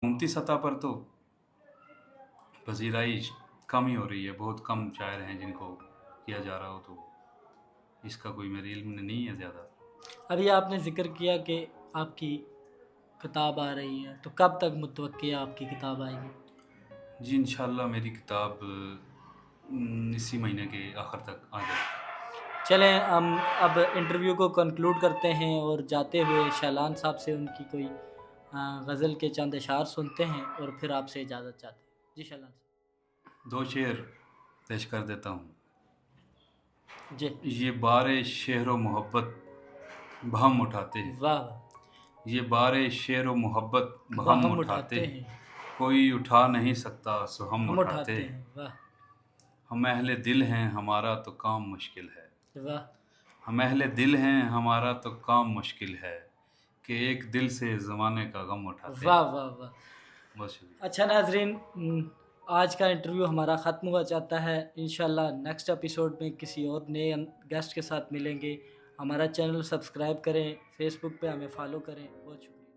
हुकूमती सतह पर तो पज़ीराई कम ही हो रही है, बहुत कम शायर हैं जिनको किया जा रहा हो, तो इसका कोई मेरे इल्म में नहीं है ज़्यादा। अभी आपने ज़िक्र किया कि आपकी किताब आ रही है, तो कब तक मुतवक्किल है आपकी किताब आएगी? जी, इंशाअल्लाह मेरी किताब इसी महीने के आखिर तक आ जाएगी। चलें हम अब इंटरव्यू को कंक्लूड करते हैं और जाते हुए शैलान साहब से उनकी कोई गज़ल के चंद अशार सुनते हैं और फिर आपसे इजाज़त चाहते हैं। जी शैलान साहब। 2 शेर पेश कर देता हूँ। जी। ये बारे शेर व मोहब्बत बहम उठाते हैं, वाह, वाह! ये बारे शेर व मोहब्बत बहम हम उठाते उठाते हैं, हैं, कोई उठा नहीं सकता सो हम हम उठाते उठाते हैं। हैं। वाह, हम अहले दिल हैं हमारा तो काम मुश्किल है, वाह! हम अहले दिल हैं हमारा तो काम मुश्किल है, कि एक दिल से ज़माने का गम उठाते वाह, हैं। वाह, वाह! बहुत शुक्रिया। अच्छा नाज़रीन, आज का इंटरव्यू हमारा ख़त्म हुआ चाहता है। इंशाल्लाह नेक्स्ट एपिसोड में किसी और नए गेस्ट के साथ मिलेंगे। हमारा चैनल सब्सक्राइब करें, फ़ेसबुक पे हमें फ़ॉलो करें। बहुत शुक्रिया।